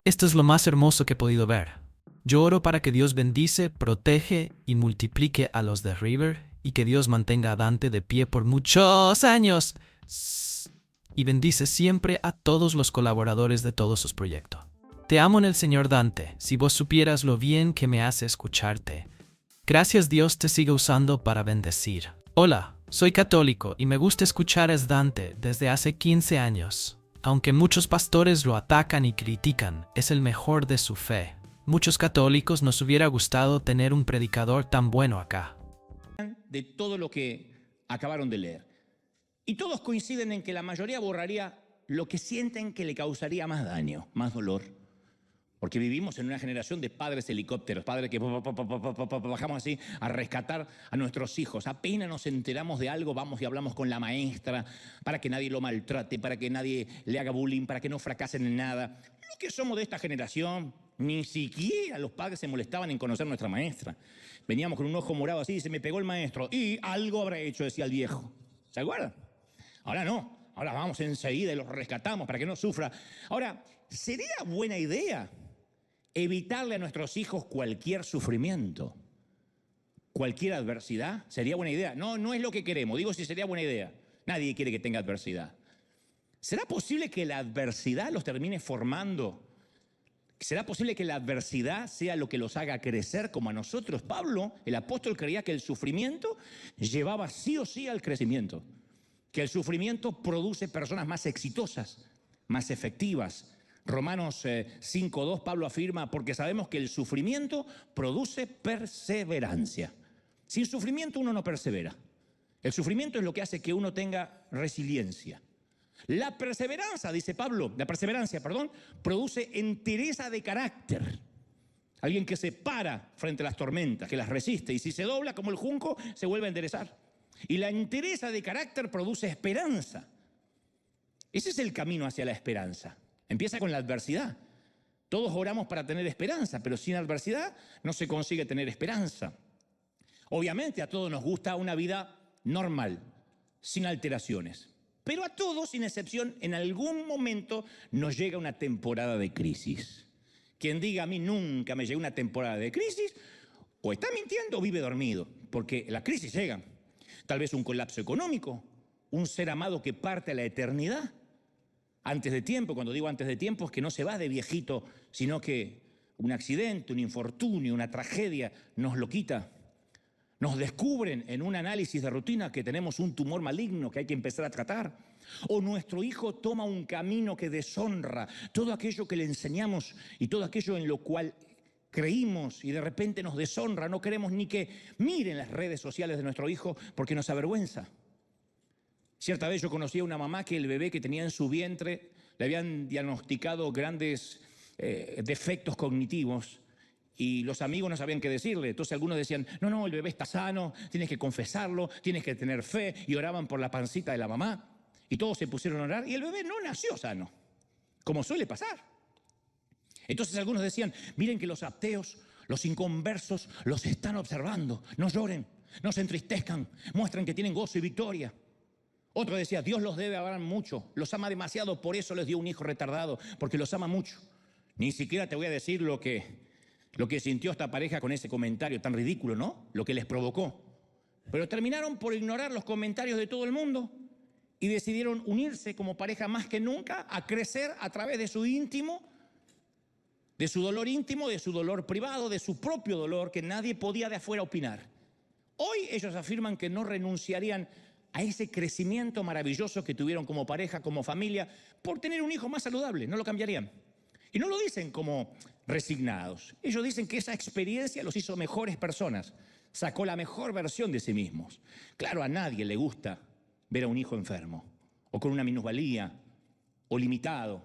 Esto es lo más hermoso que he podido ver. Yo oro para que Dios bendice, protege y multiplique a los de River y que Dios mantenga a Dante de pie por muchos años. Y bendice siempre a todos los colaboradores de todos sus proyectos. Te amo en el Señor Dante, si vos supieras lo bien que me hace escucharte. Gracias Dios te sigue usando para bendecir. Hola, soy católico y me gusta escuchar a Dante desde hace 15 años. Aunque muchos pastores lo atacan y critican, es el mejor de su fe. Muchos católicos nos hubiera gustado tener un predicador tan bueno acá. De todo lo que acabaron de leer. Y todos coinciden en que la mayoría borraría lo que sienten que le causaría más daño, más dolor. Porque vivimos en una generación de padres helicópteros, padres que bajamos así a rescatar a nuestros hijos. Apenas nos enteramos de algo, vamos y hablamos con la maestra para que nadie lo maltrate, para que nadie le haga bullying, para que no fracasen en nada. Los que somos de esta generación, ni siquiera los padres se molestaban en conocer a nuestra maestra. Veníamos con un ojo morado así y se me pegó el maestro. Y algo habrá hecho, decía el viejo. ¿Se acuerdan? Ahora no. Ahora vamos enseguida y los rescatamos para que no sufra. Ahora, ¿sería buena idea evitarle a nuestros hijos cualquier sufrimiento, cualquier adversidad? ¿Sería buena idea? No, no es lo que queremos. Digo si sería buena idea. Nadie quiere que tenga adversidad. ¿Será posible que la adversidad los termine formando? ¿Será posible que la adversidad sea lo que los haga crecer como a nosotros? Pablo, el apóstol, creía que el sufrimiento llevaba sí o sí al crecimiento, que el sufrimiento produce personas más exitosas, más efectivas. Romanos 5:2, Pablo afirma, porque sabemos que el sufrimiento produce perseverancia. Sin sufrimiento uno no persevera. El sufrimiento es lo que hace que uno tenga resiliencia. La perseverancia, dice Pablo, produce entereza de carácter. Alguien que se para frente a las tormentas, que las resiste, y si se dobla como el junco, se vuelve a enderezar. Y la entereza de carácter produce esperanza. Ese es el camino hacia la esperanza. Empieza con la adversidad. Todos oramos para tener esperanza, pero sin adversidad no se consigue tener esperanza. Obviamente a todos nos gusta una vida normal, sin alteraciones. Pero a todos, sin excepción, en algún momento nos llega una temporada de crisis. Quien diga a mí nunca me llegó una temporada de crisis, o está mintiendo o vive dormido, porque las crisis llegan. Tal vez un colapso económico, un ser amado que parte a la eternidad. Antes de tiempo, cuando digo antes de tiempo, es que no se va de viejito, sino que un accidente, un infortunio, una tragedia nos lo quita. Nos descubren en un análisis de rutina que tenemos un tumor maligno que hay que empezar a tratar. O nuestro hijo toma un camino que deshonra todo aquello que le enseñamos y todo aquello en lo cual creímos y de repente nos deshonra. No queremos ni que miren las redes sociales de nuestro hijo porque nos avergüenza. Cierta vez yo conocí a una mamá que el bebé que tenía en su vientre le habían diagnosticado grandes defectos cognitivos y los amigos no sabían qué decirle. Entonces algunos decían, no, el bebé está sano, tienes que confesarlo, tienes que tener fe, y oraban por la pancita de la mamá y todos se pusieron a orar y el bebé no nació sano, como suele pasar. Entonces algunos decían, miren que los ateos, los inconversos los están observando, no lloren, no se entristezcan, muestran que tienen gozo y victoria. Otro decía, Dios los debe amar mucho, los ama demasiado, por eso les dio un hijo retardado, porque los ama mucho. Ni siquiera te voy a decir lo que sintió esta pareja con ese comentario tan ridículo, ¿no? Lo que les provocó. Pero terminaron por ignorar los comentarios de todo el mundo y decidieron unirse como pareja más que nunca, a crecer a través de su íntimo, de su dolor íntimo, de su dolor privado, de su propio dolor que nadie podía de afuera opinar. Hoy ellos afirman que no renunciarían a ese crecimiento maravilloso que tuvieron como pareja, como familia, por tener un hijo más saludable, no lo cambiarían. Y no lo dicen como resignados. Ellos dicen que esa experiencia los hizo mejores personas, sacó la mejor versión de sí mismos. Claro, a nadie le gusta ver a un hijo enfermo, o con una minusvalía, o limitado,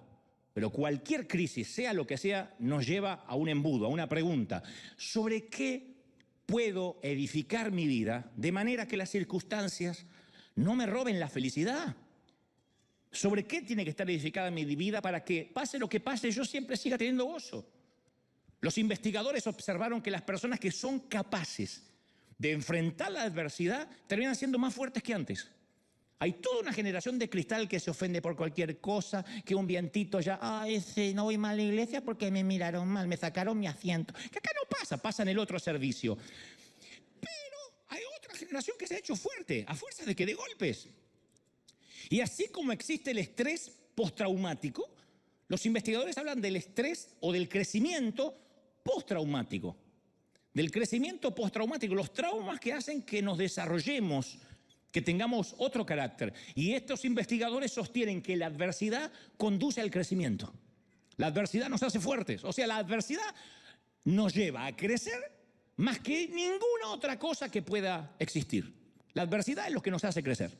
pero cualquier crisis, sea lo que sea, nos lleva a un embudo, a una pregunta: ¿sobre qué puedo edificar mi vida de manera que las circunstancias no me roben la felicidad? ¿Sobre qué tiene que estar edificada mi vida para que, pase lo que pase, yo siempre siga teniendo gozo? Los investigadores observaron que las personas que son capaces de enfrentar la adversidad terminan siendo más fuertes que antes. Hay toda una generación de cristal que se ofende por cualquier cosa, que un vientito ya, ay, sí, no voy mal a la iglesia porque me miraron mal, me sacaron mi asiento. Que acá no pasa, pasa en el otro servicio. Pero hay otra generación que se ha hecho fuerte, a fuerza de que de golpes. Y así como existe el estrés postraumático, los investigadores hablan del estrés o del crecimiento postraumático. Del crecimiento postraumático, los traumas que hacen que nos desarrollemos, que tengamos otro carácter. Y estos investigadores sostienen que la adversidad conduce al crecimiento. La adversidad nos hace fuertes. O sea, la adversidad nos lleva a crecer más que ninguna otra cosa que pueda existir. La adversidad es lo que nos hace crecer.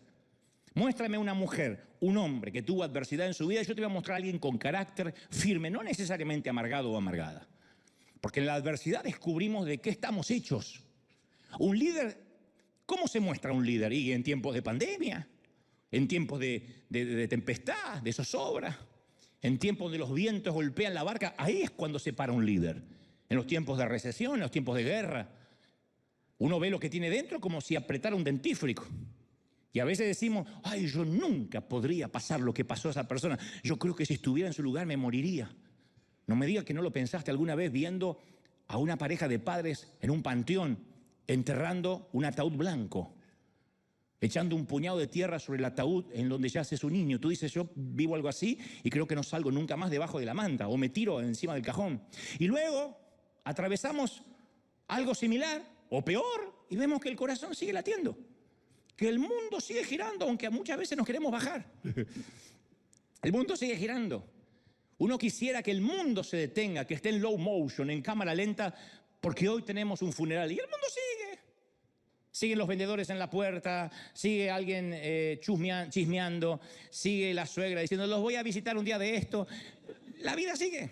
Muéstrame una mujer, un hombre que tuvo adversidad en su vida, y yo te voy a mostrar a alguien con carácter firme, no necesariamente amargado o amargada. Porque en la adversidad descubrimos de qué estamos hechos. Un líder, ¿cómo se muestra un líder? Y en tiempos de pandemia, en tiempos de tempestad, de zozobra, en tiempos donde los vientos golpean la barca, ahí es cuando se para un líder. En los tiempos de recesión, en los tiempos de guerra. Uno ve lo que tiene dentro como si apretara un dentífrico. Y a veces decimos, ay, yo nunca podría pasar lo que pasó a esa persona. Yo creo que si estuviera en su lugar me moriría. No me digas que no lo pensaste alguna vez viendo a una pareja de padres en un panteón enterrando un ataúd blanco, echando un puñado de tierra sobre el ataúd en donde yace su niño. Tú dices, yo vivo algo así y creo que no salgo nunca más debajo de la manta o me tiro encima del cajón. Y luego atravesamos algo similar o peor y vemos que el corazón sigue latiendo, que el mundo sigue girando, aunque muchas veces nos queremos bajar. El mundo sigue girando. Uno quisiera que el mundo se detenga, que esté en low motion, en cámara lenta, porque hoy tenemos un funeral. Y el mundo sigue. Siguen los vendedores en la puerta, sigue alguien chismeando, sigue la suegra diciendo, los voy a visitar un día de esto. La vida sigue.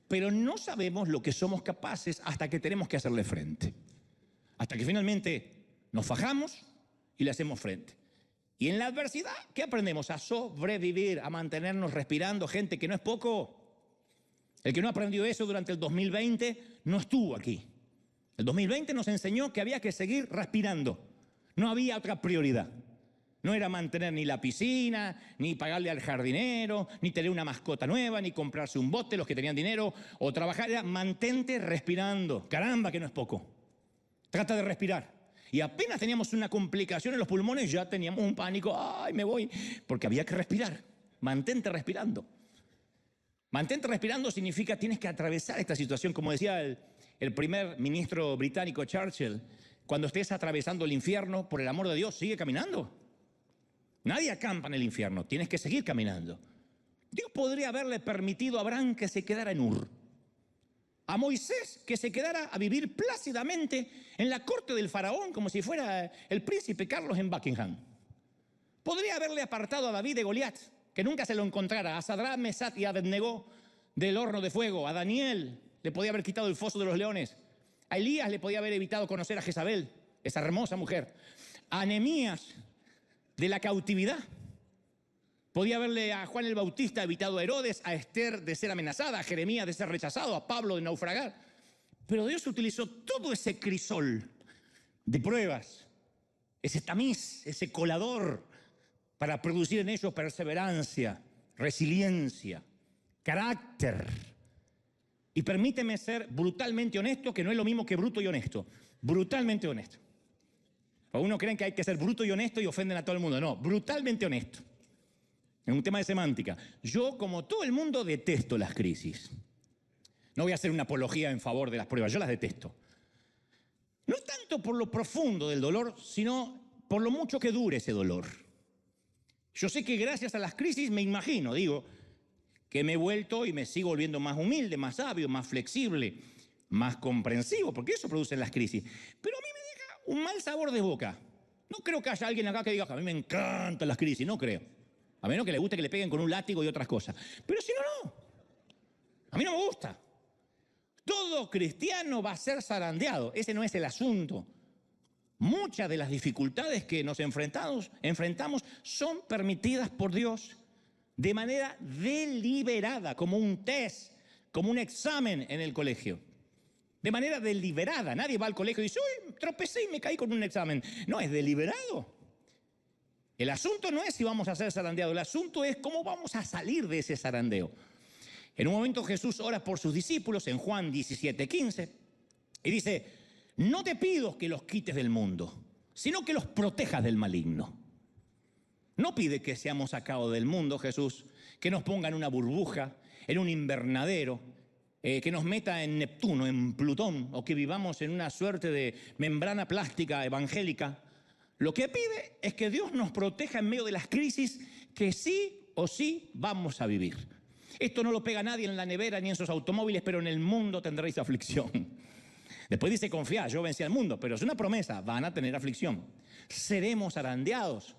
Pero no sabemos lo que somos capaces hasta que tenemos que hacerle frente. Hasta que finalmente nos fajamos y le hacemos frente. Y en la adversidad, ¿qué aprendemos? A sobrevivir, a mantenernos respirando. Gente, que no es poco. El que no aprendió eso durante el 2020 no estuvo aquí. El 2020 nos enseñó que había que seguir respirando. No había otra prioridad. No era mantener ni la piscina, ni pagarle al jardinero, ni tener una mascota nueva, ni comprarse un bote, los que tenían dinero, o trabajar. Era mantente respirando. Caramba, que no es poco. Trata de respirar. Y apenas teníamos una complicación en los pulmones, ya teníamos un pánico. ¡Ay, me voy! Porque había que respirar. Mantente respirando. Mantente respirando significa tienes que atravesar esta situación. Como decía el primer ministro británico Churchill, cuando estés atravesando el infierno, por el amor de Dios, sigue caminando. Nadie acampa en el infierno. Tienes que seguir caminando. Dios podría haberle permitido a Abraham que se quedara en Ur. A Moisés que se quedara a vivir plácidamente en la corte del faraón como si fuera el príncipe Carlos en Buckingham. Podría haberle apartado a David de Goliat, que nunca se lo encontrara, a Sadrach, Mesach y Abednego del horno de fuego, a Daniel le podía haber quitado el foso de los leones, a Elías le podía haber evitado conocer a Jezabel, esa hermosa mujer, a Nehemías de la cautividad. Podía haberle a Juan el Bautista evitado a Herodes, a Esther de ser amenazada, a Jeremías de ser rechazado, a Pablo de naufragar. Pero Dios utilizó todo ese crisol de pruebas, ese tamiz, ese colador, para producir en ellos perseverancia, resiliencia, carácter. Y permíteme ser brutalmente honesto, que no es lo mismo que bruto y honesto. Brutalmente honesto. Algunos creen que hay que ser bruto y honesto y ofenden a todo el mundo. No, brutalmente honesto. Es un tema de semántica. Yo, como todo el mundo, detesto las crisis. No voy a hacer una apología en favor de las pruebas, yo las detesto. No tanto por lo profundo del dolor, sino por lo mucho que dure ese dolor. Yo sé que gracias a las crisis me imagino, que me he vuelto y me sigo volviendo más humilde, más sabio, más flexible, más comprensivo, porque eso producen las crisis. Pero a mí me deja un mal sabor de boca. No creo que haya alguien acá que diga, a mí me encantan las crisis, no creo. A menos que le guste que le peguen con un látigo y otras cosas. Pero si no, no. A mí no me gusta. Todo cristiano va a ser zarandeado. Ese no es el asunto. Muchas de las dificultades que nos enfrentamos son permitidas por Dios de manera deliberada, como un test, como un examen en el colegio. De manera deliberada. Nadie va al colegio y dice, uy, tropecé y me caí con un examen. No, es deliberado. El asunto no es si vamos a ser zarandeados, el asunto es cómo vamos a salir de ese zarandeo. En un momento Jesús ora por sus discípulos en Juan 17:15 y dice: no te pido que los quites del mundo, sino que los protejas del maligno. No pide que seamos sacados del mundo, Jesús, que nos ponga en una burbuja, en un invernadero, que nos meta en Neptuno, en Plutón, o que vivamos en una suerte de membrana plástica evangélica. Lo que pide es que Dios nos proteja en medio de las crisis que sí o sí vamos a vivir. Esto no lo pega nadie en la nevera ni en sus automóviles, pero en el mundo tendréis aflicción. Después dice: confiad, yo vencí al mundo, pero es una promesa, van a tener aflicción. Seremos zarandeados.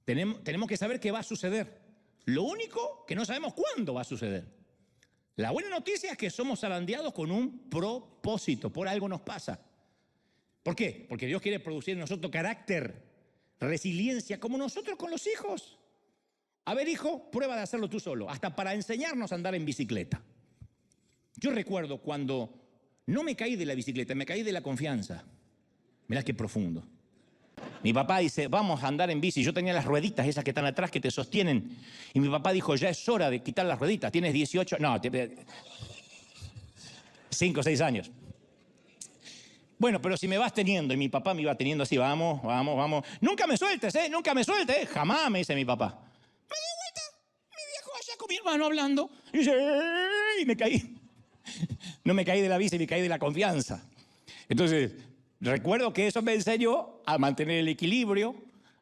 Tenemos que saber qué va a suceder. Lo único que no sabemos cuándo va a suceder. La buena noticia es que somos zarandeados con un propósito, por algo nos pasa. ¿Por qué? Porque Dios quiere producir en nosotros carácter, resiliencia, como nosotros con los hijos. A ver, hijo, prueba de hacerlo tú solo, hasta para enseñarnos a andar en bicicleta. Yo recuerdo cuando no me caí de la bicicleta, me caí de la confianza. Mirá qué profundo. Mi papá dice: vamos a andar en bici. Yo tenía las rueditas esas que están atrás que te sostienen. Y mi papá dijo: ya es hora de quitar las rueditas. Tienes 18, no, 5 o 6 años. Bueno, pero si me vas teniendo, y mi papá me iba teniendo así: vamos, vamos, vamos. Nunca me sueltes, nunca me sueltes, jamás, me dice mi papá. Me di vuelta, mi viejo allá con mi hermano hablando. Y dice: y me caí. No me caí de la bici, me caí de la confianza. Entonces, recuerdo que eso me enseñó a mantener el equilibrio,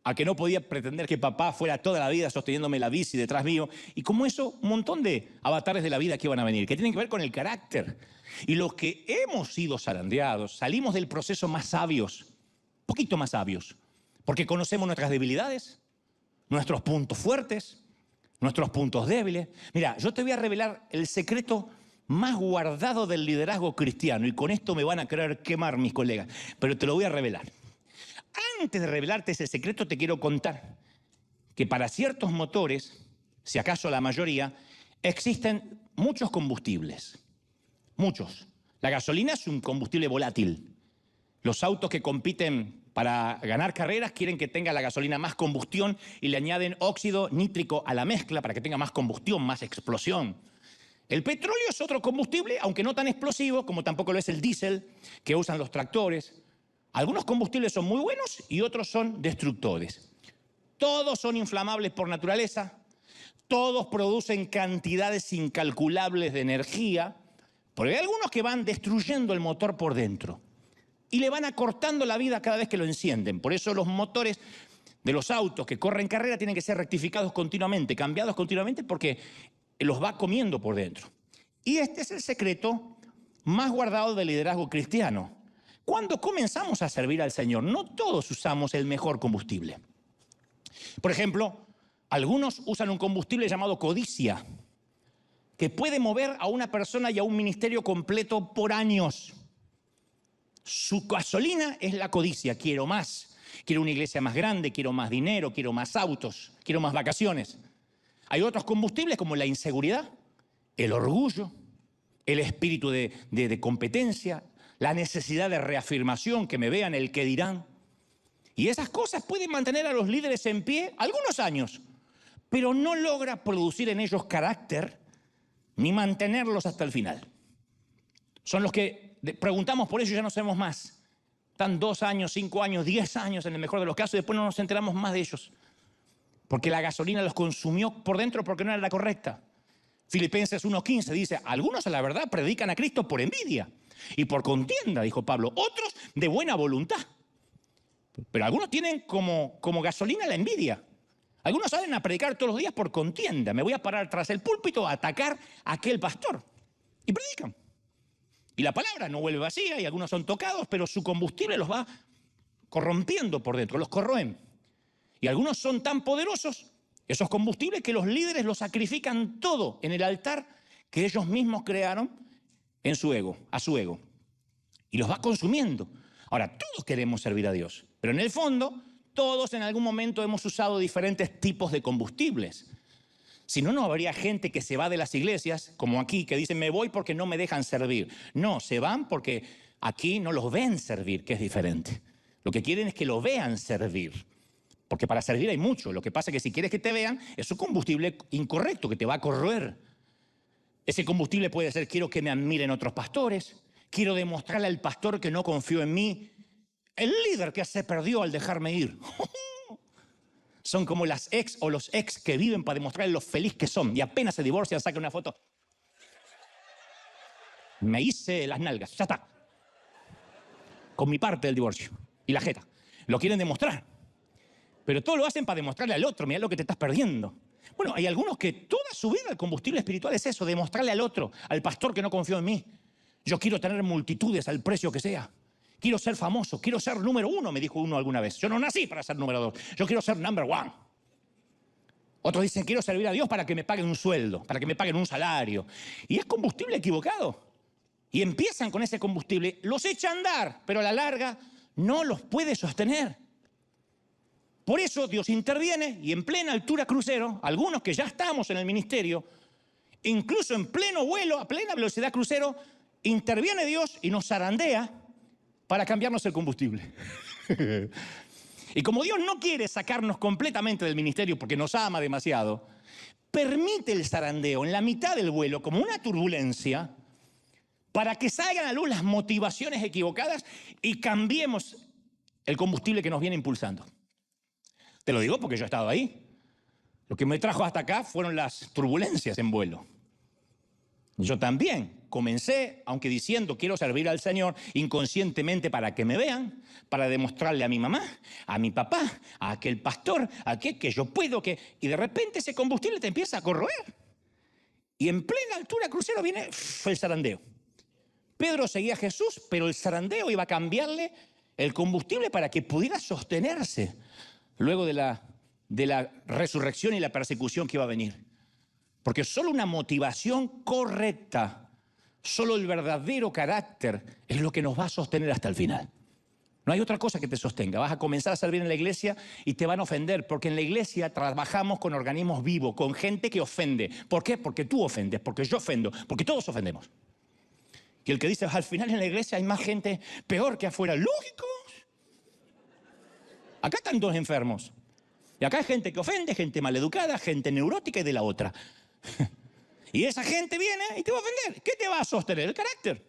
a que no podía pretender que papá fuera toda la vida sosteniéndome la bici detrás mío. Y como eso, un montón de avatares de la vida que iban a venir, que tienen que ver con el carácter. Y los que hemos sido zarandeados, salimos del proceso más sabios, un poquito más sabios, porque conocemos nuestras debilidades, nuestros puntos fuertes, nuestros puntos débiles. Mira, yo te voy a revelar el secreto más guardado del liderazgo cristiano, y con esto me van a querer quemar mis colegas, pero te lo voy a revelar. Antes de revelarte ese secreto, te quiero contar que para ciertos motores, si acaso la mayoría, existen muchos combustibles. Muchos. La gasolina es un combustible volátil. Los autos que compiten para ganar carreras quieren que tenga la gasolina más combustión y le añaden óxido nítrico a la mezcla para que tenga más combustión, más explosión. El petróleo es otro combustible, aunque no tan explosivo, como tampoco lo es el diésel que usan los tractores. Algunos combustibles son muy buenos y otros son destructores. Todos son inflamables por naturaleza, todos producen cantidades incalculables de energía, pero hay algunos que van destruyendo el motor por dentro y le van acortando la vida cada vez que lo encienden. Por eso los motores de los autos que corren carrera tienen que ser rectificados continuamente, cambiados continuamente, porque los va comiendo por dentro. Y este es el secreto más guardado del liderazgo cristiano. Cuando comenzamos a servir al Señor, no todos usamos el mejor combustible. Por ejemplo, algunos usan un combustible llamado codicia, que puede mover a una persona y a un ministerio completo por años. Su gasolina es la codicia: quiero más, quiero una iglesia más grande, quiero más dinero, quiero más autos, quiero más vacaciones. Hay otros combustibles como la inseguridad, el orgullo, el espíritu de competencia, la necesidad de reafirmación, que me vean, el que dirán. Y esas cosas pueden mantener a los líderes en pie algunos años, pero no logra producir en ellos carácter ni mantenerlos hasta el final. Son los que preguntamos por ellos y ya no sabemos más. Están 2 años, 5 años, 10 años en el mejor de los casos, y después no nos enteramos más de ellos, porque la gasolina los consumió por dentro porque no era la correcta. Filipenses 1:15 dice: algunos a la verdad predican a Cristo por envidia y por contienda, dijo Pablo, otros de buena voluntad. Pero algunos tienen como gasolina la envidia. Algunos salen a predicar todos los días por contienda. Me voy a parar tras el púlpito a atacar a aquel pastor. Y predican. Y la palabra no vuelve vacía, y algunos son tocados, pero su combustible los va corrompiendo por dentro, los corroen. Y algunos son tan poderosos, esos combustibles, que los líderes los sacrifican todo en el altar que ellos mismos crearon en su ego, a su ego. Y los va consumiendo. Ahora, todos queremos servir a Dios, pero en el fondo, todos en algún momento hemos usado diferentes tipos de combustibles. Si no, no habría gente que se va de las iglesias, como aquí, que dicen: me voy porque no me dejan servir. No, se van porque aquí no los ven servir, que es diferente. Lo que quieren es que lo vean servir. Porque para servir hay mucho. Lo que pasa es que si quieres que te vean, es un combustible incorrecto que te va a corroer. Ese combustible puede ser: quiero que me admiren otros pastores, quiero demostrarle al pastor que no confío en mí, el líder que se perdió al dejarme ir. Son como las ex o los ex que viven para demostrarle lo feliz que son y apenas se divorcian sacan una foto. Me hice las nalgas, ya está. Con mi parte del divorcio y la jeta. Lo quieren demostrar. Pero todo lo hacen para demostrarle al otro: mirá lo que te estás perdiendo. Bueno, hay algunos que toda su vida el combustible espiritual es eso, demostrarle al otro, al pastor, que no confió en mí. Yo quiero tener multitudes al precio que sea. Quiero ser famoso, quiero ser número 1, me dijo uno alguna vez. Yo no nací para ser número 2, yo quiero ser number 1. Otros dicen: quiero servir a Dios para que me paguen un sueldo, para que me paguen un salario. Y es combustible equivocado. Y empiezan con ese combustible, los echa a andar, pero a la larga no los puede sostener. Por eso Dios interviene y en plena altura crucero, algunos que ya estamos en el ministerio, incluso en pleno vuelo, a plena velocidad crucero, interviene Dios y nos zarandea para cambiarnos el combustible. Y como Dios no quiere sacarnos completamente del ministerio porque nos ama demasiado, permite el zarandeo en la mitad del vuelo como una turbulencia para que salgan a luz las motivaciones equivocadas y cambiemos el combustible que nos viene impulsando. Te lo digo porque yo he estado ahí. Lo que me trajo hasta acá fueron las turbulencias en vuelo. Yo también comencé, aunque diciendo quiero servir al Señor, inconscientemente para que me vean, para demostrarle a mi mamá, a mi papá, a aquel pastor, a aquel que yo puedo, y de repente ese combustible te empieza a corroer. Y en plena altura crucero viene el zarandeo. Pedro seguía a Jesús, pero el zarandeo iba a cambiarle el combustible para que pudiera sostenerse luego de la resurrección y la persecución que iba a venir. Porque solo una motivación correcta, solo el verdadero carácter es lo que nos va a sostener hasta el final. No hay otra cosa que te sostenga. Vas a comenzar a servir en la iglesia y te van a ofender, porque en la iglesia trabajamos con organismos vivos, con gente que ofende. ¿Por qué? Porque tú ofendes, porque yo ofendo, porque todos ofendemos. Y el que dice: al final en la iglesia hay más gente peor que afuera. ¡Lógico! Acá están dos enfermos. Y acá hay gente que ofende, gente maleducada, gente neurótica y de la otra. Y esa gente viene y te va a ofender. ¿Qué te va a sostener? El carácter.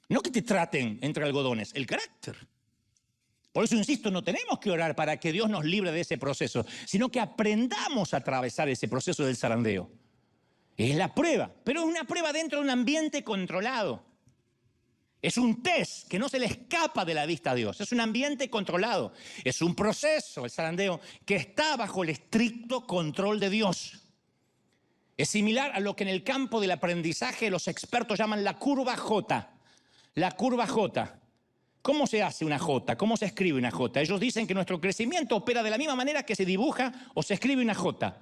No que te traten entre algodones, el carácter. Por eso insisto, no tenemos que orar para que Dios nos libre de ese proceso, sino que aprendamos a atravesar ese proceso del zarandeo. Es la prueba, pero es una prueba dentro de un ambiente controlado. Es un test que no se le escapa de la vista a Dios. Es un ambiente controlado. Es un proceso, el zarandeo, que está bajo el estricto control de Dios. Es similar a lo que en el campo del aprendizaje los expertos llaman la curva J. La curva J. ¿Cómo se hace una J? ¿Cómo se escribe una J? Ellos dicen que nuestro crecimiento opera de la misma manera que se dibuja o se escribe una J.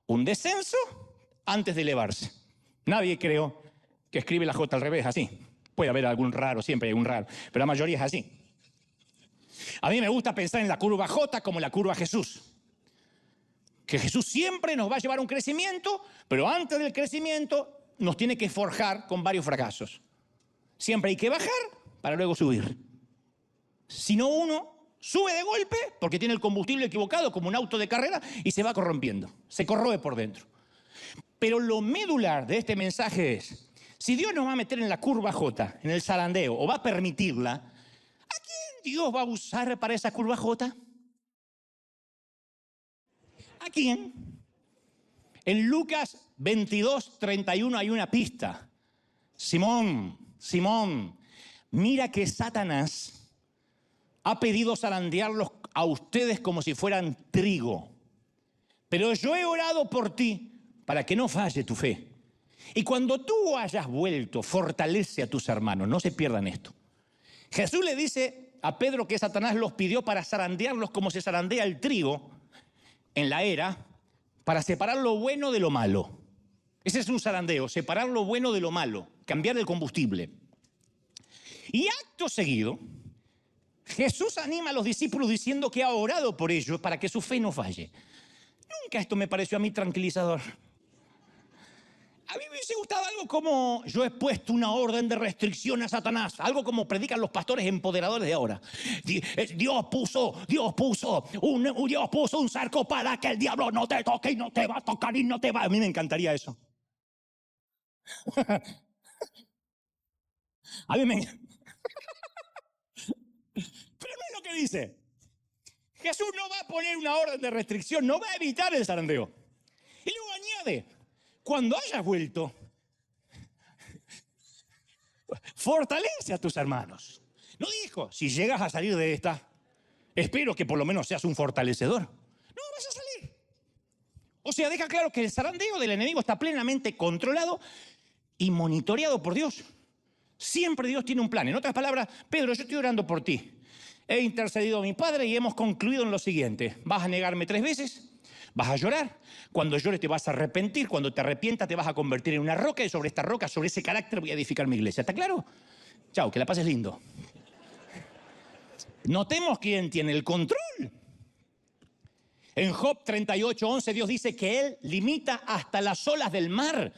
Un descenso antes de elevarse. Nadie creo que escribe la J al revés, así. Puede haber algún raro, siempre hay un raro, pero la mayoría es así. A mí me gusta pensar en la curva J como la curva Jesús. Que Jesús siempre nos va a llevar a un crecimiento, pero antes del crecimiento nos tiene que forjar con varios fracasos. Siempre hay que bajar para luego subir. Si no, uno sube de golpe porque tiene el combustible equivocado como un auto de carrera y se va corrompiendo, se corroe por dentro. Pero lo medular de este mensaje es: si Dios nos va a meter en la curva J, en el zarandeo, o va a permitirla, ¿a quién Dios va a usar para esa curva J? ¿A quién? En Lucas 22:31 hay una pista. Simón, mira que Satanás ha pedido zarandearlos a ustedes como si fueran trigo. Pero yo he orado por ti para que no falle tu fe. Y cuando tú hayas vuelto, fortalece a tus hermanos. No se pierdan esto. Jesús le dice a Pedro que Satanás los pidió para zarandearlos como se zarandea el trigo en la era, para separar lo bueno de lo malo. Ese es un zarandeo, separar lo bueno de lo malo, cambiar el combustible. Y acto seguido, Jesús anima a los discípulos diciendo que ha orado por ellos para que su fe no falle. Nunca esto me pareció a mí tranquilizador. mí me hubiese gustado algo como: yo he puesto una orden de restricción a Satanás. Algo como predican los pastores empoderadores de ahora. Dios puso un cerco para que el diablo no te toque y no te va a tocar y no te va. A mí me encantaría eso. A mí me... Pero no es lo que dice. Jesús no va a poner una orden de restricción, no va a evitar el zarandeo. Y luego añade: cuando hayas vuelto, fortalece a tus hermanos. No dijo: si llegas a salir de esta, espero que por lo menos seas un fortalecedor. No vas a salir. O sea, deja claro que el zarandeo del enemigo está plenamente controlado y monitoreado por Dios. Siempre Dios tiene un plan. En otras palabras: Pedro, yo estoy orando por ti. He intercedido a mi Padre y hemos concluido en lo siguiente: vas a negarme 3 veces, vas a llorar, cuando llores te vas a arrepentir, cuando te arrepientas te vas a convertir en una roca y sobre esta roca, sobre ese carácter voy a edificar mi iglesia. ¿Está claro? Chao, que la pases lindo. Notemos quién tiene el control. En Job 38:11 Dios dice que Él limita hasta las olas del mar.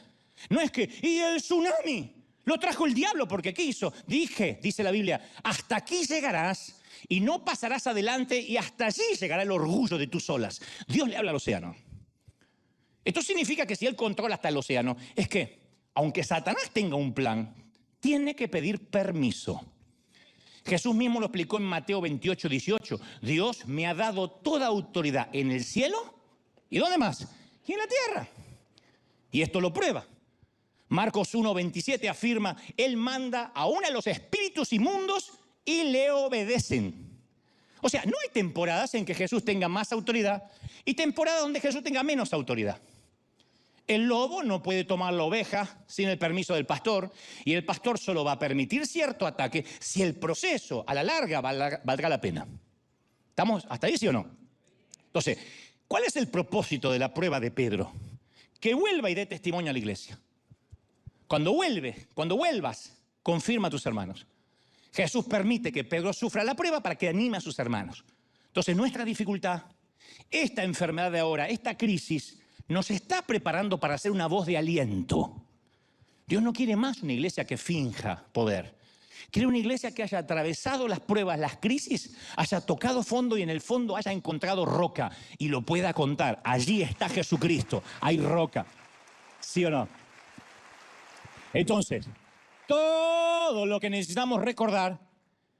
No es que, y el tsunami lo trajo el diablo porque quiso. Dice la Biblia, hasta aquí llegarás y no pasarás adelante y hasta allí llegará el orgullo de tus olas. Dios le habla al océano. Esto significa que si Él controla hasta el océano, es que, aunque Satanás tenga un plan, tiene que pedir permiso. Jesús mismo lo explicó en Mateo 28:18. Dios me ha dado toda autoridad en el cielo, ¿y dónde más? Y en la tierra. Y esto lo prueba. Marcos 1:27 afirma: Él manda aún a los espíritus inmundos y le obedecen. O sea, no hay temporadas en que Jesús tenga más autoridad y temporadas donde Jesús tenga menos autoridad. El lobo no puede tomar la oveja sin el permiso del pastor, y el pastor solo va a permitir cierto ataque si el proceso a la larga valga la pena. ¿Estamos hasta ahí, sí o no? Entonces, ¿cuál es el propósito de la prueba de Pedro? Que vuelva y dé testimonio a la iglesia. Cuando vuelvas, confirma a tus hermanos. Jesús permite que Pedro sufra la prueba para que anime a sus hermanos. Entonces, nuestra dificultad, esta enfermedad de ahora, esta crisis, nos está preparando para ser una voz de aliento. Dios no quiere más una iglesia que finja poder. Quiere una iglesia que haya atravesado las pruebas, las crisis, haya tocado fondo y en el fondo haya encontrado roca y lo pueda contar. Allí está Jesucristo, hay roca. ¿Sí o no? Entonces, todo lo que necesitamos recordar,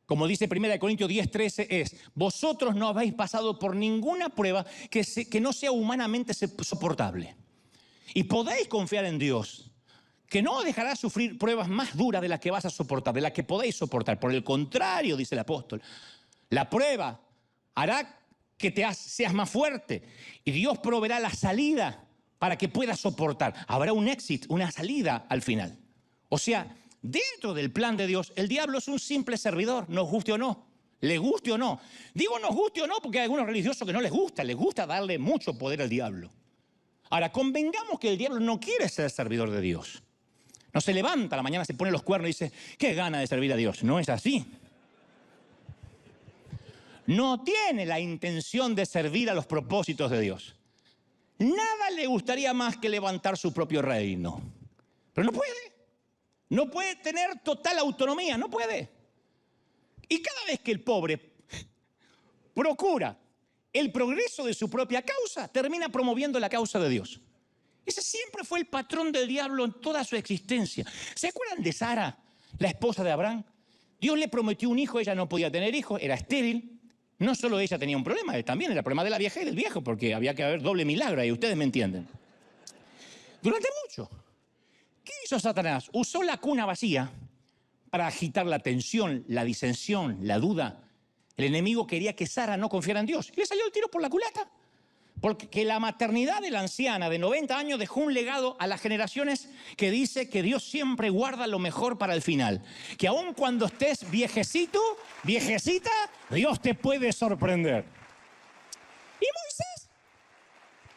como dice 1 Corintios 10:13, es: vosotros no habéis pasado por ninguna prueba que no sea humanamente soportable. Y podéis confiar en Dios, que no dejará sufrir pruebas más duras de las que vas a soportar, de las que podéis soportar. Por el contrario, dice el apóstol, la prueba hará que seas más fuerte y Dios proveerá la salida para que puedas soportar. Habrá un éxito, una salida al final. O sea, dentro del plan de Dios, el diablo es un simple servidor, nos guste o no, le guste o no. Digo nos guste o no porque hay algunos religiosos que no les gusta darle mucho poder al diablo. Ahora, convengamos que el diablo no quiere ser servidor de Dios. No se levanta a la mañana, se pone los cuernos y dice: qué gana de servir a Dios. No es así. No tiene la intención de servir a los propósitos de Dios. Nada le gustaría más que levantar su propio reino. Pero no puede. No puede tener total autonomía, no puede. Y cada vez que el pobre procura el progreso de su propia causa, termina promoviendo la causa de Dios. Ese siempre fue el patrón del diablo en toda su existencia. ¿Se acuerdan de Sara, la esposa de Abraham? Dios le prometió un hijo, ella no podía tener hijos, era estéril. No solo ella tenía un problema, él también era el problema de la vieja y del viejo, porque había que haber doble milagro, y ustedes me entienden. Durante mucho. ¿Qué hizo Satanás? Usó la cuna vacía para agitar la tensión, la disensión, la duda. El enemigo quería que Sara no confiara en Dios. Y le salió el tiro por la culata. Porque la maternidad de la anciana de 90 años dejó un legado a las generaciones que dice que Dios siempre guarda lo mejor para el final. Que aun cuando estés viejecito, viejecita, Dios te puede sorprender. ¿Y Moisés?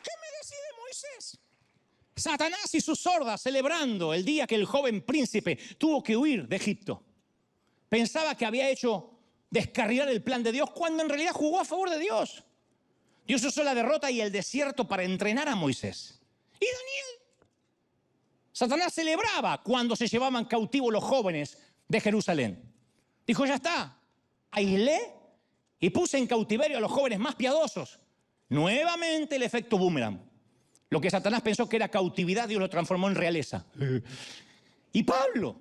¿Qué me decide Moisés? Satanás y sus hordas celebrando el día que el joven príncipe tuvo que huir de Egipto. Pensaba que había hecho descarrilar el plan de Dios cuando en realidad jugó a favor de Dios. Dios usó la derrota y el desierto para entrenar a Moisés. ¿Y Daniel? Satanás celebraba cuando se llevaban cautivos los jóvenes de Jerusalén. Dijo, ya está, aislé y puse en cautiverio a los jóvenes más piadosos. Nuevamente el efecto boomerang. Lo que Satanás pensó que era cautividad, Dios lo transformó en realeza. Y Pablo,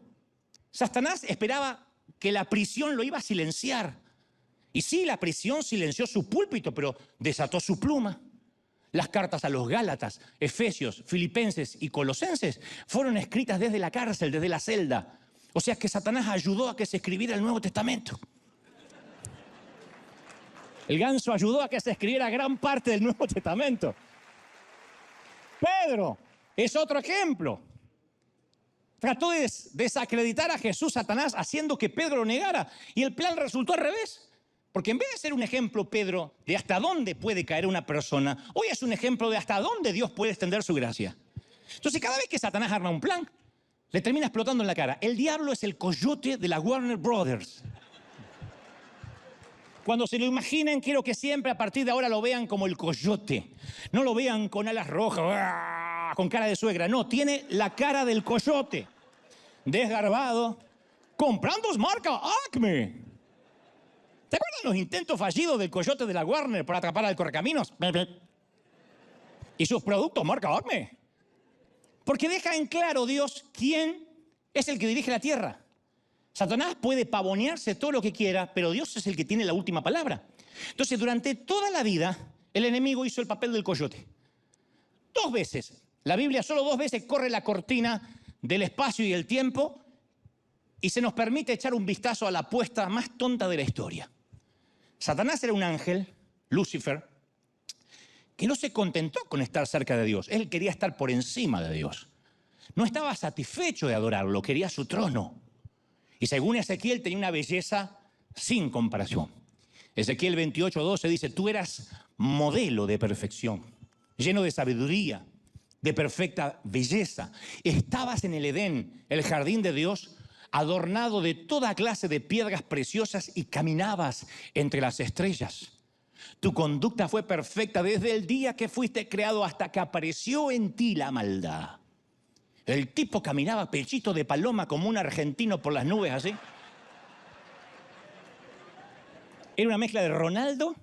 Satanás esperaba que la prisión lo iba a silenciar. Y sí, la prisión silenció su púlpito, pero desató su pluma. Las cartas a los Gálatas, Efesios, Filipenses y Colosenses fueron escritas desde la cárcel, desde la celda. O sea que Satanás ayudó a que se escribiera el Nuevo Testamento. El ganso ayudó a que se escribiera gran parte del Nuevo Testamento. Pedro es otro ejemplo. Trató de desacreditar a Jesús, Satanás, haciendo que Pedro lo negara. Y el plan resultó al revés. Porque en vez de ser un ejemplo, Pedro, de hasta dónde puede caer una persona, hoy es un ejemplo de hasta dónde Dios puede extender su gracia. Entonces, cada vez que Satanás arma un plan, le termina explotando en la cara. El diablo es el coyote de la Warner Brothers. Cuando se lo imaginen, quiero que siempre a partir de ahora lo vean como el coyote. No lo vean con alas rojas, con cara de suegra. No, tiene la cara del coyote. Desgarbado, comprando marca Acme. ¿Te acuerdan los intentos fallidos del coyote de la Warner para atrapar al correcaminos? Y sus productos marca Acme. Porque deja en claro Dios quién es el que dirige la tierra. Satanás puede pavonearse todo lo que quiera, pero Dios es el que tiene la última palabra. Entonces, durante toda la vida, el enemigo hizo el papel del coyote. 2 veces. La Biblia solo 2 veces corre la cortina del espacio y el tiempo y se nos permite echar un vistazo a la apuesta más tonta de la historia. Satanás era un ángel, Lucifer, que no se contentó con estar cerca de Dios. Él quería estar por encima de Dios. No estaba satisfecho de adorarlo, quería su trono. Y según Ezequiel tenía una belleza sin comparación. Ezequiel 28:12 dice, tú eras modelo de perfección, lleno de sabiduría, de perfecta belleza. Estabas en el Edén, el jardín de Dios, adornado de toda clase de piedras preciosas y caminabas entre las estrellas. Tu conducta fue perfecta desde el día que fuiste creado hasta que apareció en ti la maldad. El tipo caminaba pechito de paloma como un argentino por las nubes así. Era una mezcla de Ronaldo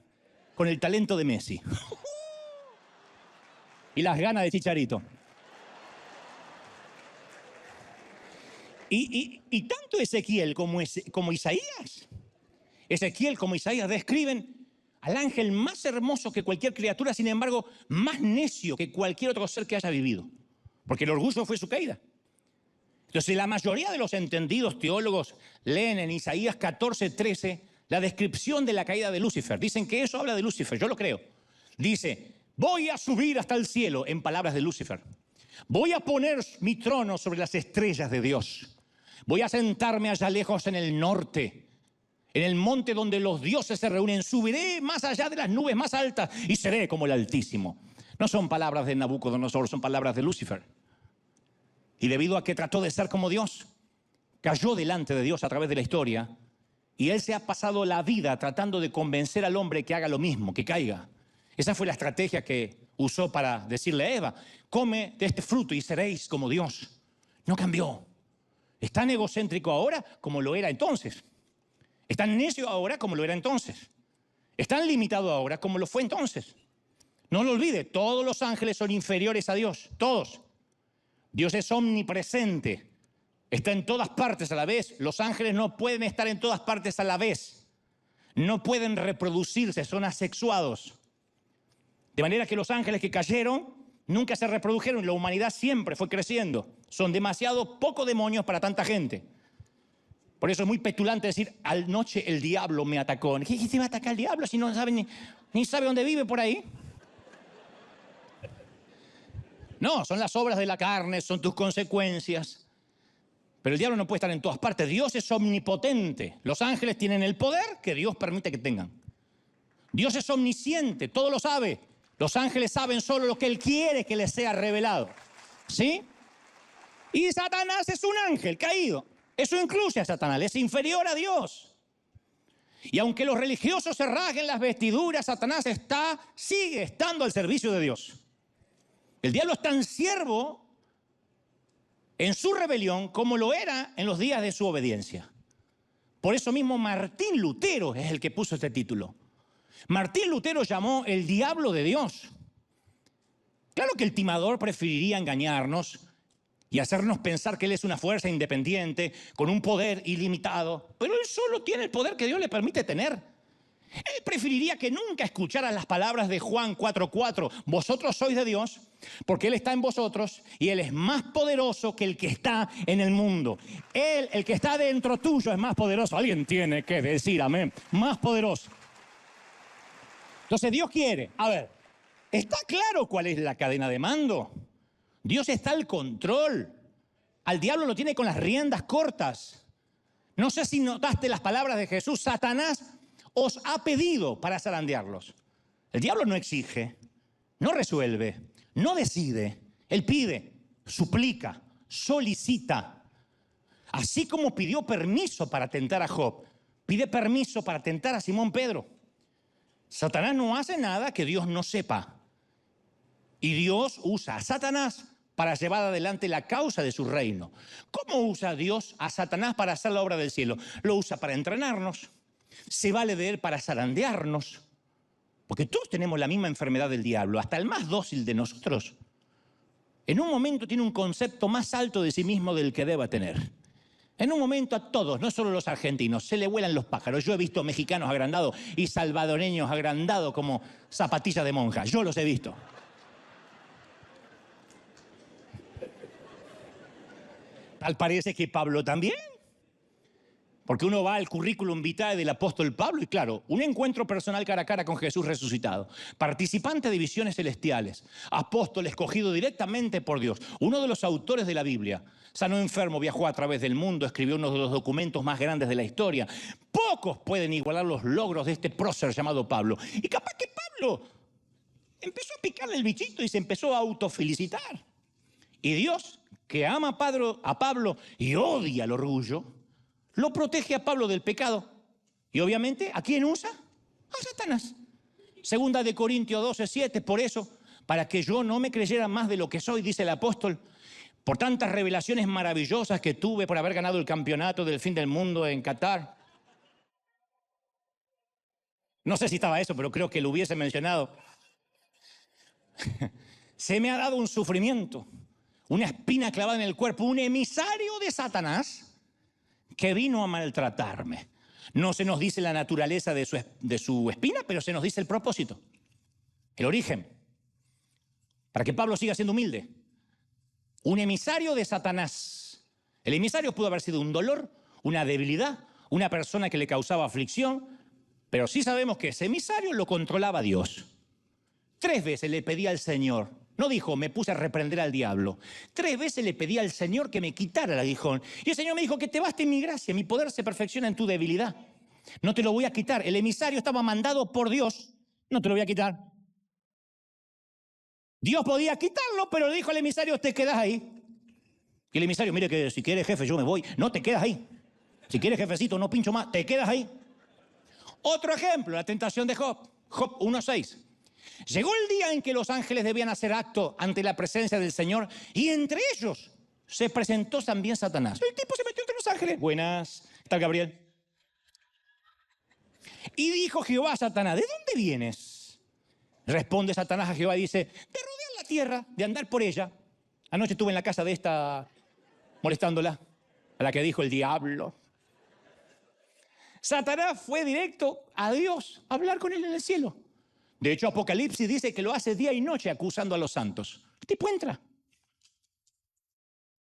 con el talento de Messi. Y las ganas de Chicharito. Y tanto Ezequiel como Isaías, describen al ángel más hermoso que cualquier criatura, sin embargo, más necio que cualquier otro ser que haya vivido. Porque el orgullo fue su caída. Entonces, la mayoría de los entendidos teólogos leen en Isaías 14:13 la descripción de la caída de Lucifer. Dicen que eso habla de Lucifer, yo lo creo. Dice, voy a subir hasta el cielo, en palabras de Lucifer. Voy a poner mi trono sobre las estrellas de Dios. Voy a sentarme allá lejos en el norte, en el monte donde los dioses se reúnen. Subiré más allá de las nubes más altas y seré como el Altísimo. No son palabras de Nabucodonosor, son palabras de Lucifer. Y debido a que trató de ser como Dios, cayó delante de Dios a través de la historia, y él se ha pasado la vida tratando de convencer al hombre que haga lo mismo, que caiga. Esa fue la estrategia que usó para decirle a Eva, come de este fruto y seréis como Dios. No cambió. Es tan egocéntrico ahora como lo era entonces. Es tan necio ahora como lo era entonces. Es tan limitado ahora como lo fue entonces. No lo olvide, todos los ángeles son inferiores a Dios, todos. Dios es omnipresente, está en todas partes a la vez. Los ángeles no pueden estar en todas partes a la vez. No pueden reproducirse, son asexuados. De manera que los ángeles que cayeron nunca se reprodujeron. La humanidad siempre fue creciendo. Son demasiado pocos demonios para tanta gente. Por eso es muy petulante decir, anoche el diablo me atacó. ¿Qué se va a atacar el diablo si no sabe ni sabe dónde vive por ahí? No, son las obras de la carne, son tus consecuencias. Pero el diablo no puede estar en todas partes. Dios es omnipotente. Los ángeles tienen el poder que Dios permite que tengan. Dios es omnisciente, todo lo sabe. Los ángeles saben solo lo que Él quiere que les sea revelado. ¿Sí? Y Satanás es un ángel caído. Eso incluye a Satanás, es inferior a Dios. Y aunque los religiosos se rasguen las vestiduras, Satanás sigue estando al servicio de Dios. El diablo es tan siervo en su rebelión como lo era en los días de su obediencia. Por eso mismo Martín Lutero es el que puso este título. Martín Lutero llamó el diablo de Dios. Claro que el timador preferiría engañarnos y hacernos pensar que él es una fuerza independiente, con un poder ilimitado, pero él solo tiene el poder que Dios le permite tener. Él preferiría que nunca escuchara las palabras de Juan 4:4, vosotros sois de Dios, porque Él está en vosotros y Él es más poderoso que el que está en el mundo. Él, el que está dentro tuyo, es más poderoso. Alguien tiene que decir amén, más poderoso. Entonces Dios quiere, a ver, ¿está claro cuál es la cadena de mando? Dios está al control. Al diablo lo tiene con las riendas cortas. No sé si notaste las palabras de Jesús. Satanás os ha pedido para zarandearlos. El diablo no exige, no resuelve, no decide. Él pide, suplica, solicita. Así como pidió permiso para tentar a Job, pide permiso para tentar a Simón Pedro. Satanás no hace nada que Dios no sepa. Y Dios usa a Satanás para llevar adelante la causa de su reino. ¿Cómo usa Dios a Satanás para hacer la obra del cielo? Lo usa para entrenarnos. Se vale de él para zarandearnos. Porque todos tenemos la misma enfermedad del diablo. Hasta el más dócil de nosotros, en un momento tiene un concepto más alto de sí mismo del que deba tener. En un momento a todos, no solo los argentinos, se le vuelan los pájaros. Yo he visto mexicanos agrandados y salvadoreños agrandados como zapatillas de monja. Yo los he visto. Tal parece que Pablo también. Porque uno va al currículum vitae del apóstol Pablo y claro, un encuentro personal cara a cara con Jesús resucitado, participante de visiones celestiales, apóstol escogido directamente por Dios, uno de los autores de la Biblia, sanó enfermo, viajó a través del mundo, escribió uno de los documentos más grandes de la historia. Pocos pueden igualar los logros de este prócer llamado Pablo. Y capaz que Pablo empezó a picarle el bichito y se empezó a autofelicitar. Y Dios, que ama a Pablo y odia el orgullo, lo protege a Pablo del pecado. Y obviamente, ¿a quién usa? A Satanás. Segunda de Corintios 12:7, por eso, para que yo no me creyera más de lo que soy, dice el apóstol, por tantas revelaciones maravillosas que tuve por haber ganado el campeonato del fin del mundo en Qatar. No sé si estaba eso, pero creo que lo hubiese mencionado. Se me ha dado un sufrimiento, una espina clavada en el cuerpo, un emisario de Satanás que vino a maltratarme. No se nos dice la naturaleza de su espina, pero se nos dice el propósito, el origen, para que Pablo siga siendo humilde. Un emisario de Satanás. El emisario pudo haber sido un dolor, una debilidad, una persona que le causaba aflicción, pero sí sabemos que ese emisario lo controlaba Dios. 3 veces le pedí al Señor. No dijo, me puse a reprender al diablo. 3 veces le pedí al Señor que me quitara el aguijón. Y el Señor me dijo, que te baste mi gracia, mi poder se perfecciona en tu debilidad. No te lo voy a quitar. El emisario estaba mandado por Dios. No te lo voy a quitar. Dios podía quitarlo, pero le dijo al emisario, te quedas ahí. Y el emisario, mire que si quieres jefe, yo me voy. No, te quedas ahí. Si quieres jefecito, no pincho más. Te quedas ahí. Otro ejemplo, la tentación de Job. Job 1:6. Llegó el día en que los ángeles debían hacer acto ante la presencia del Señor y entre ellos se presentó también Satanás. El tipo se metió entre los ángeles. Buenas, ¿qué tal, Gabriel? Y dijo Jehová a Satanás, ¿de dónde vienes? Responde Satanás a Jehová y dice, de rodear la tierra, de andar por ella. Anoche estuve en la casa de esta molestándola, a la que dijo el diablo. Satanás fue directo a Dios a hablar con él en el cielo. De hecho, Apocalipsis dice que lo hace día y noche acusando a los santos. El tipo entra.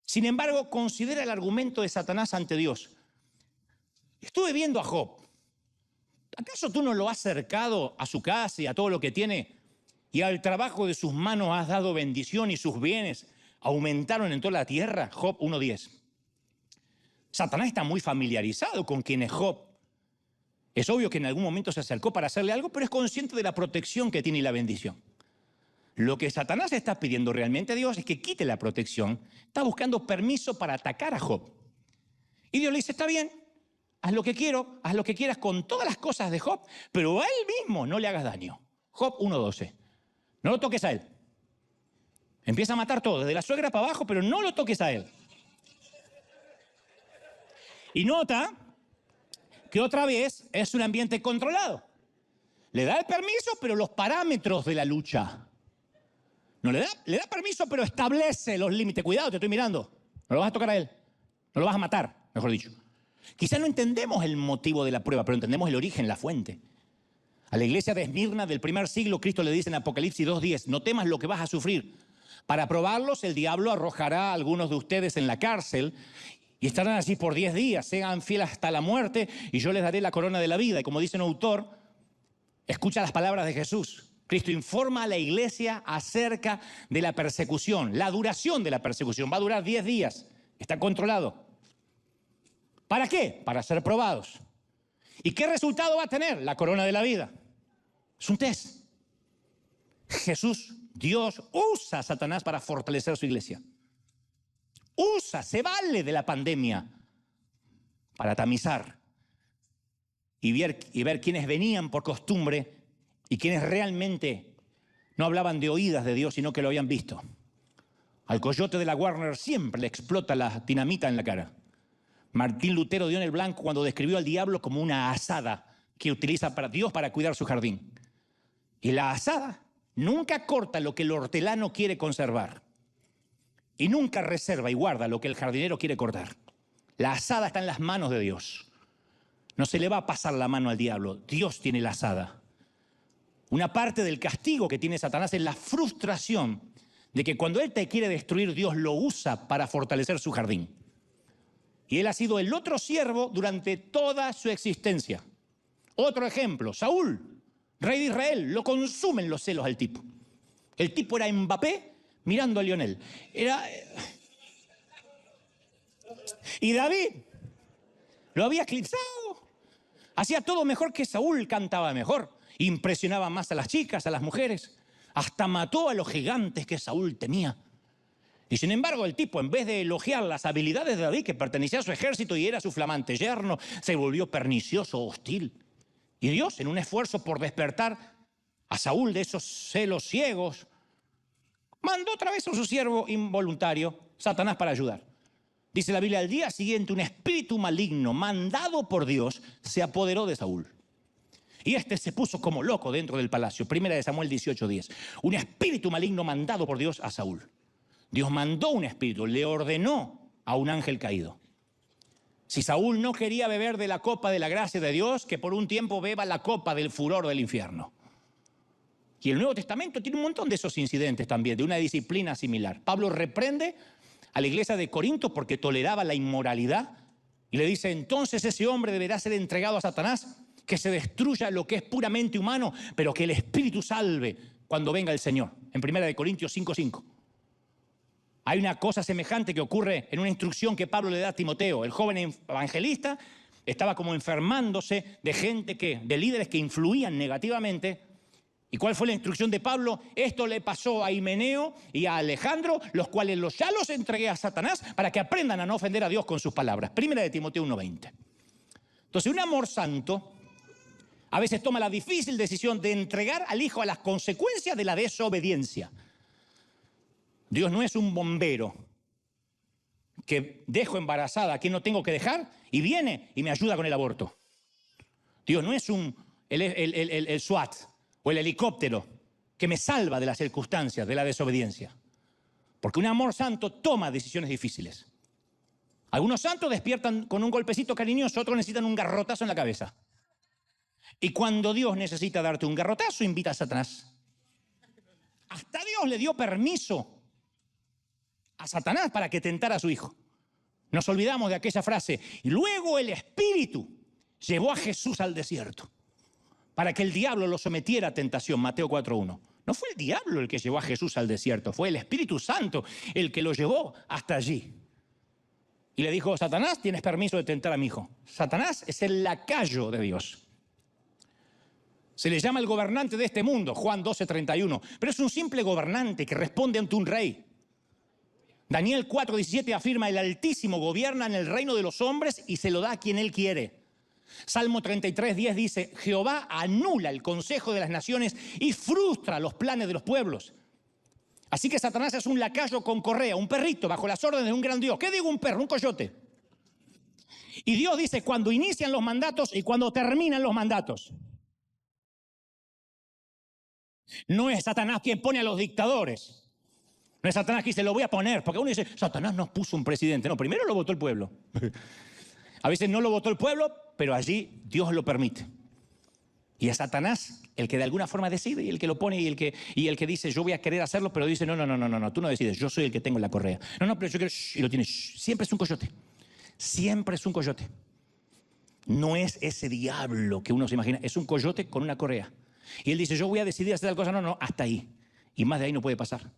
Sin embargo, considera el argumento de Satanás ante Dios. Estuve viendo a Job. ¿Acaso tú no lo has cercado a su casa y a todo lo que tiene? Y al trabajo de sus manos has dado bendición y sus bienes aumentaron en toda la tierra. Job 1:10. Satanás está muy familiarizado con quién es Job. Es obvio que en algún momento se acercó para hacerle algo, pero es consciente de la protección que tiene y la bendición. Lo que Satanás está pidiendo realmente a Dios es que quite la protección. Está buscando permiso para atacar a Job. Y Dios le dice, está bien, haz lo que quiero, haz lo que quieras con todas las cosas de Job, pero a él mismo no le hagas daño. Job 1:12. No lo toques a él. Empieza a matar todo, desde la suegra para abajo, pero no lo toques a él. Y nota que otra vez es un ambiente controlado. Le da el permiso, pero los parámetros de la lucha. No le da permiso, pero establece los límites. Cuidado, te estoy mirando. No lo vas a tocar a él. No lo vas a matar, mejor dicho. Quizá no entendemos el motivo de la prueba, pero entendemos el origen, la fuente. A la iglesia de Esmirna del primer siglo, Cristo le dice en Apocalipsis 2:10, no temas lo que vas a sufrir. Para probarlos, el diablo arrojará a algunos de ustedes en la cárcel y estarán así por 10 días. Sean fieles hasta la muerte y yo les daré la corona de la vida. Y como dice un autor, escucha las palabras de Jesús. Cristo informa a la iglesia acerca de la persecución, la duración de la persecución. Va a durar 10 días. Está controlado. ¿Para qué? Para ser probados. ¿Y qué resultado va a tener? La corona de la vida. Es un test. Jesús, Dios, usa a Satanás para fortalecer su iglesia. Se vale de la pandemia para tamizar y ver quiénes venían por costumbre y quienes realmente no hablaban de oídas de Dios, sino que lo habían visto. Al coyote de la Warner siempre le explota la dinamita en la cara. Martín Lutero dio en el blanco cuando describió al diablo como una azada que utiliza para Dios para cuidar su jardín. Y la azada nunca corta lo que el hortelano quiere conservar. Y nunca reserva y guarda lo que el jardinero quiere cortar. La azada está en las manos de Dios. No se le va a pasar la mano al diablo. Dios tiene la azada. Una parte del castigo que tiene Satanás es la frustración de que cuando él te quiere destruir, Dios lo usa para fortalecer su jardín. Y él ha sido el otro siervo durante toda su existencia. Otro ejemplo, Saúl, rey de Israel, lo consumen los celos al tipo. El tipo era Mbappé mirando a Lionel. Y David lo había eclipsado. Hacía todo mejor que Saúl, cantaba mejor. Impresionaba más a las chicas, a las mujeres. Hasta mató a los gigantes que Saúl temía. Y sin embargo el tipo, en vez de elogiar las habilidades de David, que pertenecía a su ejército y era su flamante yerno, se volvió pernicioso, hostil. Y Dios, en un esfuerzo por despertar a Saúl de esos celos ciegos, mandó otra vez a su siervo involuntario, Satanás, para ayudar. Dice la Biblia, al día siguiente un espíritu maligno, mandado por Dios, se apoderó de Saúl. Y este se puso como loco dentro del palacio. Primera de Samuel 18:10. Un espíritu maligno mandado por Dios a Saúl. Dios mandó un espíritu, le ordenó a un ángel caído. Si Saúl no quería beber de la copa de la gracia de Dios, que por un tiempo beba la copa del furor del infierno. Y el Nuevo Testamento tiene un montón de esos incidentes también, de una disciplina similar. Pablo reprende a la iglesia de Corinto porque toleraba la inmoralidad y le dice, entonces ese hombre deberá ser entregado a Satanás, que se destruya lo que es puramente humano, pero que el Espíritu salve cuando venga el Señor. En 1 Corintios 5:5. Hay una cosa semejante que ocurre en una instrucción que Pablo le da a Timoteo. El joven evangelista estaba como enfermándose de gente de líderes que influían negativamente. ¿Y cuál fue la instrucción de Pablo? Esto le pasó a Himeneo y a Alejandro, los cuales ya los entregué a Satanás para que aprendan a no ofender a Dios con sus palabras. 1 Timoteo 1:20. Entonces, un amor santo a veces toma la difícil decisión de entregar al hijo a las consecuencias de la desobediencia. Dios no es un bombero que dejo embarazada a quien no tengo que dejar y viene y me ayuda con el aborto. Dios no es el SWAT o el helicóptero que me salva de las circunstancias de la desobediencia. Porque un amor santo toma decisiones difíciles. Algunos santos despiertan con un golpecito cariñoso, otros necesitan un garrotazo en la cabeza. Y cuando Dios necesita darte un garrotazo, invita a Satanás. Hasta Dios le dio permiso a Satanás para que tentara a su hijo. Nos olvidamos de aquella frase. Y luego el Espíritu llevó a Jesús al desierto para que el diablo lo sometiera a tentación. Mateo 4:1. No fue el diablo el que llevó a Jesús al desierto, fue el Espíritu Santo el que lo llevó hasta allí. Y le dijo, Satanás, tienes permiso de tentar a mi hijo. Satanás es el lacayo de Dios. Se le llama el gobernante de este mundo, Juan 12:31. Pero es un simple gobernante que responde ante un rey. Daniel 4:17 afirma, el Altísimo gobierna en el reino de los hombres y se lo da a quien él quiere. Salmo 33:10 dice, Jehová anula el consejo de las naciones y frustra los planes de los pueblos. Así que Satanás es un lacayo con correa, un perrito bajo las órdenes de un gran Dios. ¿Qué digo un perro? Un coyote. Y Dios dice cuando inician los mandatos y cuando terminan los mandatos. No es Satanás quien pone a los dictadores. No es Satanás quien dice, lo voy a poner. Porque uno dice, Satanás nos puso un presidente. No, primero lo votó el pueblo. A veces no lo votó el pueblo, pero allí Dios lo permite. Y es Satanás el que de alguna forma decide y el que lo pone y el que dice, yo voy a querer hacerlo, pero dice, no, tú no decides, yo soy el que tengo la correa. No, pero yo quiero, y lo tiene, siempre es un coyote. Siempre es un coyote. No es ese diablo que uno se imagina, es un coyote con una correa. Y él dice, yo voy a decidir hacer tal cosa, no, hasta ahí. Y más de ahí no puede pasar.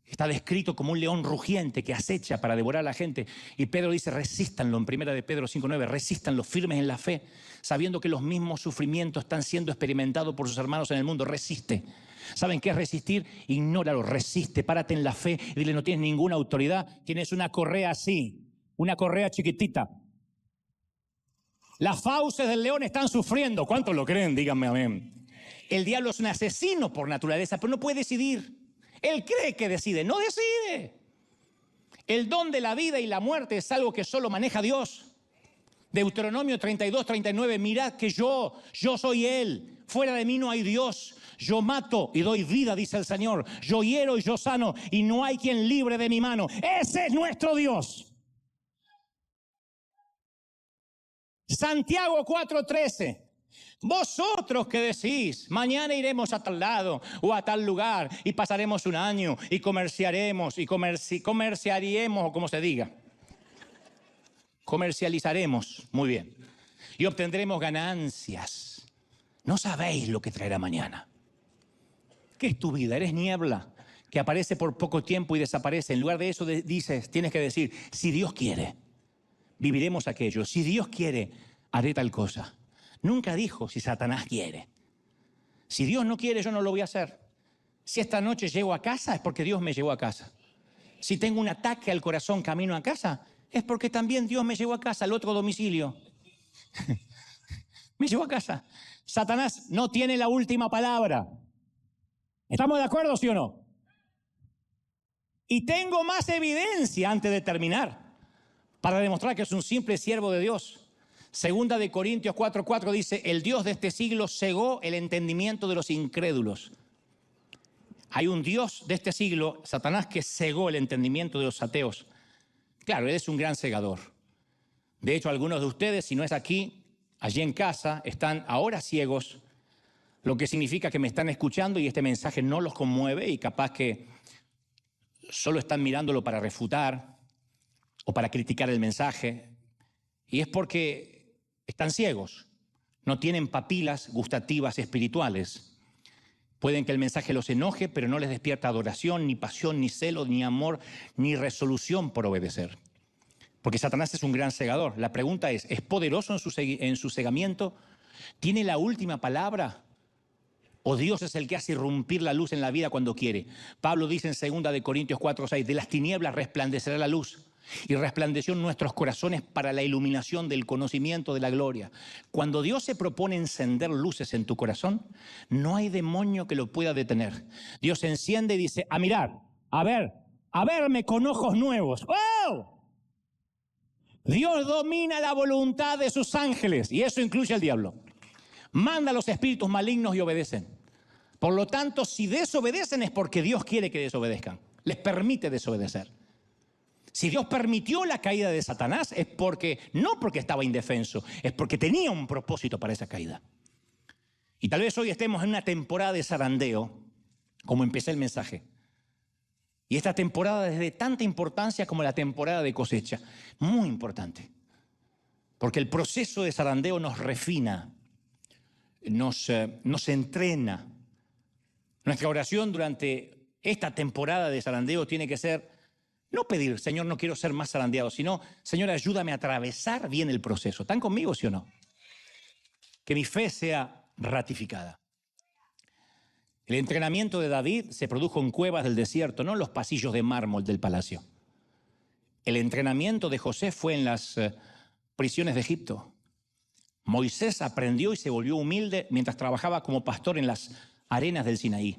Está descrito como un león rugiente que acecha para devorar a la gente. Y Pedro dice, resístanlo en 1 de Pedro 5:9, resístanlo firmes en la fe, sabiendo que los mismos sufrimientos están siendo experimentados por sus hermanos en el mundo. Resiste. ¿Saben qué es resistir? Ignóralo, resiste, párate en la fe y dile, no tienes ninguna autoridad, tienes una correa así, una correa chiquitita. Las fauces del león están sufriendo. ¿Cuántos lo creen? Díganme amén. El diablo es un asesino por naturaleza, pero no puede decidir. Él cree que decide, no decide. El don de la vida y la muerte es algo que solo maneja Dios. Deuteronomio 32:39, mirad que yo soy Él. Fuera de mí no hay Dios. Yo mato y doy vida, dice el Señor. Yo hiero y yo sano y no hay quien libre de mi mano. Ese es nuestro Dios. Santiago 4:13. Vosotros que decís, mañana iremos a tal lado o a tal lugar y pasaremos un año y comerciaremos y comerciaríamos o como se diga. Comercializaremos, muy bien, y obtendremos ganancias. No sabéis lo que traerá mañana. ¿Qué es tu vida? Eres niebla que aparece por poco tiempo y desaparece. En lugar de eso dices, tienes que decir, si Dios quiere, viviremos aquello. Si Dios quiere, haré tal cosa. Nunca dijo si Satanás quiere. Si Dios no quiere, yo no lo voy a hacer. Si esta noche llego a casa, es porque Dios me llevó a casa. Si tengo un ataque al corazón camino a casa, es porque también Dios me llevó a casa, al otro domicilio. Me llevó a casa. Satanás no tiene la última palabra. ¿Estamos de acuerdo, sí o no? Y tengo más evidencia antes de terminar para demostrar que es un simple siervo de Dios. Segunda de Corintios 4:4 dice, el Dios de este siglo cegó el entendimiento de los incrédulos. Hay un Dios de este siglo, Satanás, que cegó el entendimiento de los ateos. Claro, él es un gran cegador. De hecho, algunos de ustedes, si no es aquí, allí en casa, están ahora ciegos, lo que significa que me están escuchando y este mensaje no los conmueve y capaz que solo están mirándolo para refutar o para criticar el mensaje. Y es porque están ciegos, no tienen papilas gustativas espirituales. Pueden que el mensaje los enoje, pero no les despierta adoración, ni pasión, ni celo, ni amor, ni resolución por obedecer. Porque Satanás es un gran cegador. La pregunta es poderoso en su cegamiento? ¿Tiene la última palabra? ¿O Dios es el que hace irrumpir la luz en la vida cuando quiere? Pablo dice en 2 de Corintios 4:6, de las tinieblas resplandecerá la luz. Y resplandeció en nuestros corazones para la iluminación del conocimiento de la gloria. Cuando Dios se propone encender luces en tu corazón, no hay demonio que lo pueda detener. Dios enciende y dice, a mirar, a verme con ojos nuevos. ¡Oh! Dios domina la voluntad de sus ángeles, y eso incluye al diablo. Manda a los espíritus malignos y obedecen. Por lo tanto, si desobedecen es porque Dios quiere que desobedezcan. Les permite desobedecer. Si Dios permitió la caída de Satanás es no porque estaba indefenso, es porque tenía un propósito para esa caída. Y tal vez hoy estemos en una temporada de zarandeo, como empecé el mensaje. Y esta temporada es de tanta importancia como la temporada de cosecha. Muy importante. Porque el proceso de zarandeo nos refina, nos entrena. Nuestra oración durante esta temporada de zarandeo tiene que ser no pedir, Señor, no quiero ser más zarandeado, sino, Señor, ayúdame a atravesar bien el proceso. ¿Están conmigo, sí o no? Que mi fe sea ratificada. El entrenamiento de David se produjo en cuevas del desierto, no en los pasillos de mármol del palacio. El entrenamiento de José fue en las prisiones de Egipto. Moisés aprendió y se volvió humilde mientras trabajaba como pastor en las arenas del Sinaí.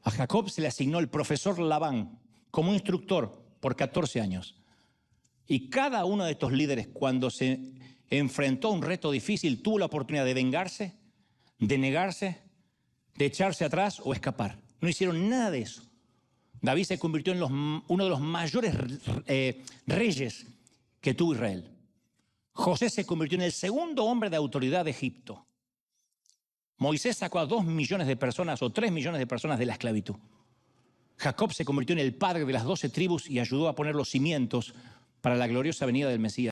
A Jacob se le asignó el profesor Labán como instructor por 14 años. Y cada uno de estos líderes, cuando se enfrentó a un reto difícil, tuvo la oportunidad de vengarse, de negarse, de echarse atrás o escapar. No hicieron nada de eso. David se convirtió en uno de los mayores reyes que tuvo Israel. José se convirtió en el segundo hombre de autoridad de Egipto. Moisés sacó a 2 millones de personas o 3 millones de personas de la esclavitud. Jacob se convirtió en el padre de las 12 tribus y ayudó a poner los cimientos para la gloriosa venida del Mesías.